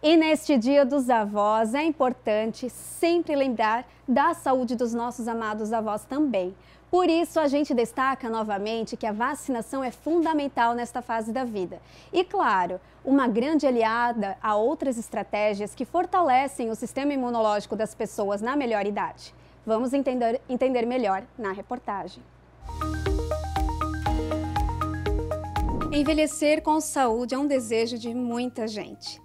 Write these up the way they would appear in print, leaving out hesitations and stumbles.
E neste Dia dos Avós é importante sempre lembrar da saúde dos nossos amados avós também. Por isso, a gente destaca novamente que a vacinação é fundamental nesta fase da vida. E claro, uma grande aliada a outras estratégias que fortalecem o sistema imunológico das pessoas na melhor idade. Vamos entender melhor na reportagem. Envelhecer com saúde é um desejo de muita gente.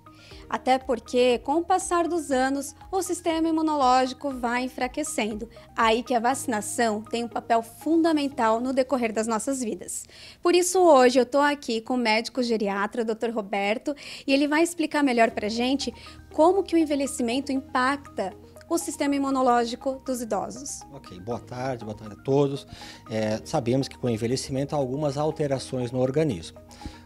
Até porque, com o passar dos anos, o sistema imunológico vai enfraquecendo. Aí que a vacinação tem um papel fundamental no decorrer das nossas vidas. Por isso, hoje eu estou aqui com o médico geriatra, o Dr. Roberto, e ele vai explicar melhor para a gente como que o envelhecimento impacta o sistema imunológico dos idosos. Ok, boa tarde a todos. Sabemos que com o envelhecimento há algumas alterações no organismo.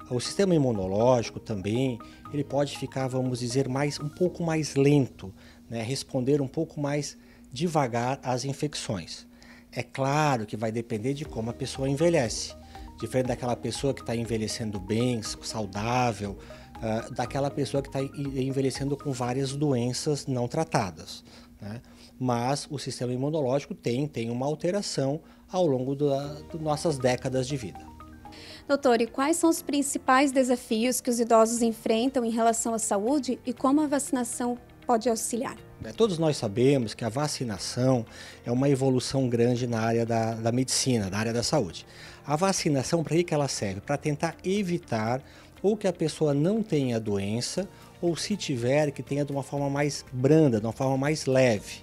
O sistema imunológico também, ele pode ficar, vamos dizer, um pouco mais lento, né? Responder um pouco mais devagar às infecções. É claro que vai depender de como a pessoa envelhece. Diferente daquela pessoa que está envelhecendo bem, saudável, daquela pessoa que está envelhecendo com várias doenças não tratadas, né? Mas o sistema imunológico tem uma alteração ao longo das nossas décadas de vida. Doutor, e quais são os principais desafios que os idosos enfrentam em relação à saúde e como a vacinação pode auxiliar? Todos nós sabemos que a vacinação é uma evolução grande na área da medicina, na área da saúde. A vacinação, para que ela serve? Para tentar evitar ou que a pessoa não tenha doença, ou se tiver, que tenha de uma forma mais branda, de uma forma mais leve.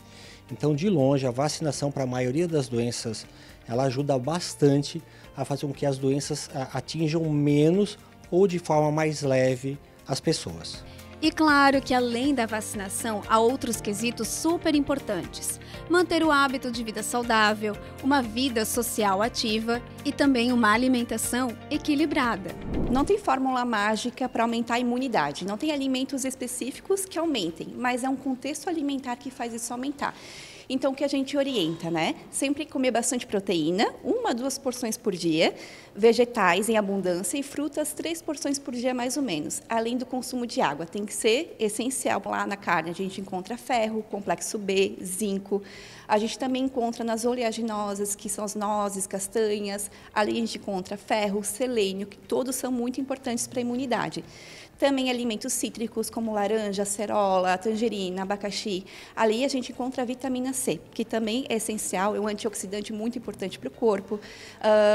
Então, de longe, a vacinação para a maioria das doenças, ela ajuda bastante a fazer com que as doenças atinjam menos ou de forma mais leve as pessoas. E claro que além da vacinação, há outros quesitos super importantes. Manter o hábito de vida saudável, uma vida social ativa e também uma alimentação equilibrada. Não tem fórmula mágica para aumentar a imunidade, não tem alimentos específicos que aumentem, mas é um contexto alimentar que faz isso aumentar. Então, o que a gente orienta, né? Sempre comer bastante proteína, 1 a 2 porções por dia, vegetais em abundância e frutas 3 porções por dia mais ou menos, além do consumo de água. Tem que ser essencial. Lá na carne a gente encontra ferro, complexo B, zinco. A gente também encontra nas oleaginosas, que são as nozes, castanhas. Ali a gente encontra ferro, selênio, que todos são muito importantes para a imunidade. Também alimentos cítricos como laranja, acerola, tangerina, abacaxi. Ali a gente encontra a vitamina C, que também é essencial, é um antioxidante muito importante para o corpo.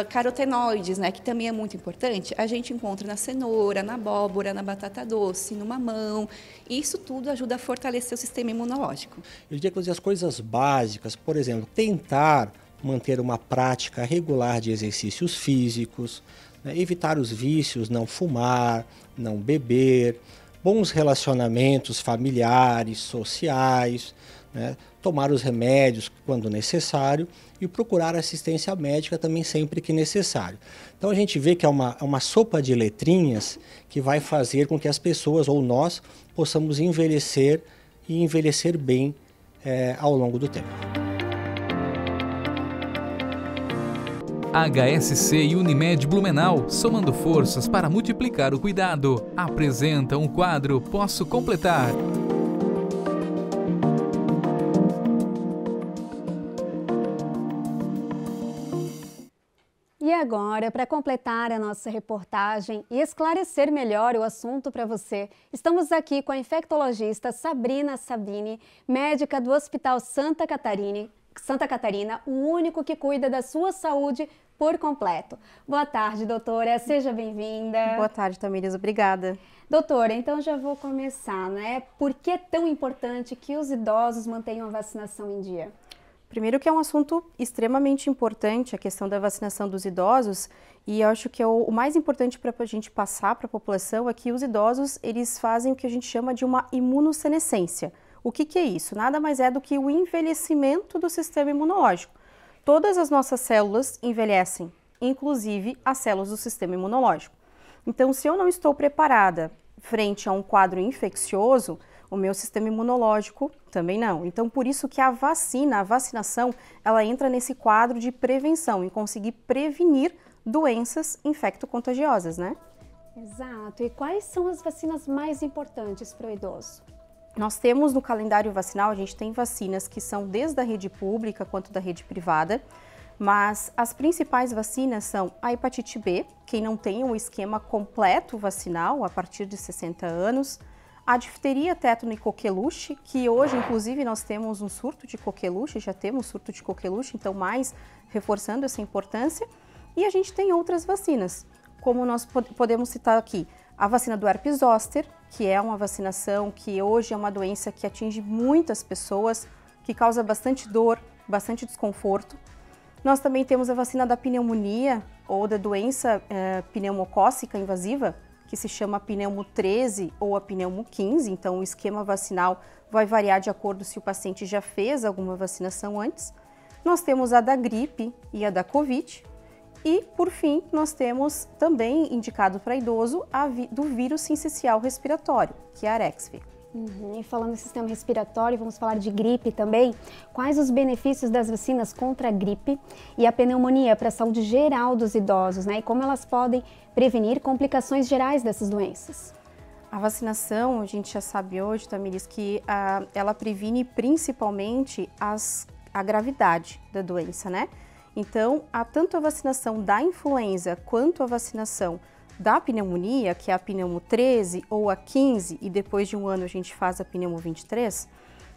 Carotenoides, né, que também é muito importante, a gente encontra na cenoura, na abóbora, na batata doce, no mamão. Isso tudo ajuda a fortalecer o sistema imunológico. Eu diria que as coisas básicas, por exemplo, tentar manter uma prática regular de exercícios físicos, né, evitar os vícios, não fumar, não beber, bons relacionamentos familiares, sociais, né, tomar os remédios quando necessário e procurar assistência médica também sempre que necessário. Então a gente vê que é uma sopa de letrinhas que vai fazer com que as pessoas ou nós possamos envelhecer e envelhecer bem ao longo do tempo. HSC e Unimed Blumenau, somando forças para multiplicar o cuidado, apresenta um quadro Posso Completar. E agora, para completar a nossa reportagem e esclarecer melhor o assunto para você, estamos aqui com a infectologista Sabrina Sabini, médica do Hospital Santa Catarina, o único que cuida da sua saúde por completo. Boa tarde, doutora. Seja bem-vinda. Boa tarde, Tamires. Obrigada. Doutora, então já vou começar, né? Por que é tão importante que os idosos mantenham a vacinação em dia? Primeiro que é um assunto extremamente importante, a questão da vacinação dos idosos, e eu acho que o mais importante para a gente passar para a população é que os idosos, eles fazem o que a gente chama de uma imunossenescência. O que é isso? Nada mais é do que o envelhecimento do sistema imunológico. Todas as nossas células envelhecem, inclusive as células do sistema imunológico. Então, se eu não estou preparada frente a um quadro infeccioso, o meu sistema imunológico também não. Então, por isso que a vacinação, ela entra nesse quadro de prevenção, em conseguir prevenir doenças infecto-contagiosas, né? Exato. E quais são as vacinas mais importantes para o idoso? Nós temos no calendário vacinal, a gente tem vacinas que são desde a rede pública quanto da rede privada, mas as principais vacinas são a hepatite B, quem não tem um esquema completo vacinal a partir de 60 anos, a difteria, tétano e coqueluche, que hoje, inclusive, nós temos um surto de coqueluche, já temos surto de coqueluche, então mais reforçando essa importância. E a gente tem outras vacinas, como nós podemos citar aqui, a vacina do herpes zoster, que é uma vacinação que hoje é uma doença que atinge muitas pessoas, que causa bastante dor, bastante desconforto. Nós também temos a vacina da pneumonia ou da doença pneumocócica invasiva, que se chama pneumo 13 ou a pneumo 15, então o esquema vacinal vai variar de acordo se o paciente já fez alguma vacinação antes. Nós temos a da gripe e a da Covid. E, por fim, nós temos também indicado para idoso a do vírus sincicial respiratório, que é a Arexvy. E falando em sistema respiratório, vamos falar de gripe também. Quais os benefícios das vacinas contra a gripe e a pneumonia para a saúde geral dos idosos, né? E como elas podem prevenir complicações gerais dessas doenças? A vacinação, a gente já sabe hoje, Tamires, que ela previne principalmente a gravidade da doença, né? Então, tanto a vacinação da influenza quanto a vacinação da pneumonia, que é a pneumo 13 ou a 15, e depois de um ano a gente faz a pneumo 23,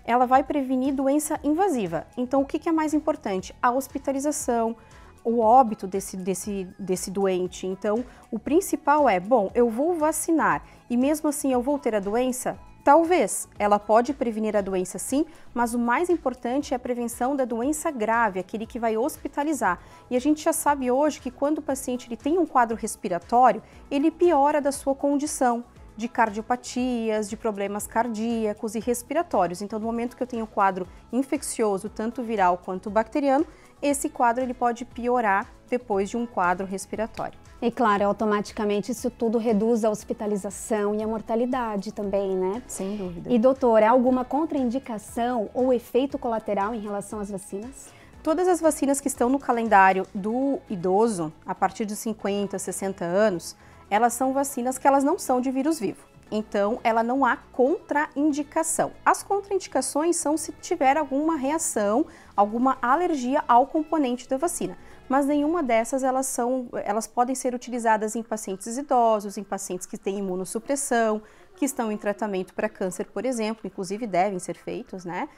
ela vai prevenir doença invasiva. Então, o que é mais importante? A hospitalização, o óbito desse doente. Então, o principal é, bom, eu vou vacinar e mesmo assim eu vou ter a doença? Talvez, ela pode prevenir a doença sim, mas o mais importante é a prevenção da doença grave, aquele que vai hospitalizar. E a gente já sabe hoje que quando o paciente ele tem um quadro respiratório, ele piora da sua condição de cardiopatias, de problemas cardíacos e respiratórios. Então, no momento que eu tenho um quadro infeccioso, tanto viral quanto bacteriano, esse quadro ele pode piorar depois de um quadro respiratório. E claro, automaticamente isso tudo reduz a hospitalização e a mortalidade também, né? Sem dúvida. E doutora, há alguma contraindicação ou efeito colateral em relação às vacinas? Todas as vacinas que estão no calendário do idoso, a partir de 50, 60 anos, elas são vacinas que elas não são de vírus vivo. Então, ela não há contraindicação. As contraindicações são se tiver alguma reação, alguma alergia ao componente da vacina. Mas nenhuma dessas elas podem ser utilizadas em pacientes idosos, em pacientes que têm imunossupressão, que estão em tratamento para câncer, por exemplo, inclusive devem ser feitos, né?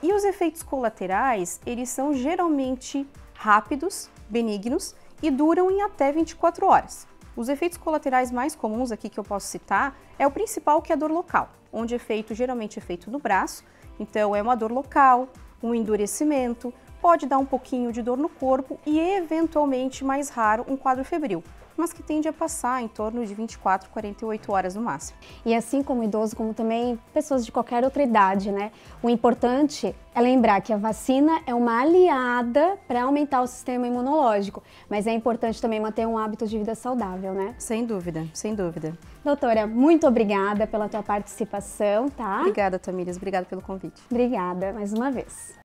E os efeitos colaterais, eles são geralmente rápidos, benignos e duram em até 24 horas. Os efeitos colaterais mais comuns aqui que eu posso citar é o principal, que é a dor local, onde geralmente é feito no braço, então é uma dor local, um endurecimento, pode dar um pouquinho de dor no corpo e, eventualmente, mais raro, um quadro febril, mas que tende a passar em torno de 24, 48 horas no máximo. E assim como idoso, como também pessoas de qualquer outra idade, né? O importante é lembrar que a vacina é uma aliada para aumentar o sistema imunológico, mas é importante também manter um hábito de vida saudável, né? Sem dúvida, sem dúvida. Doutora, muito obrigada pela tua participação, tá? Obrigada, Tamires, obrigada pelo convite. Obrigada mais uma vez.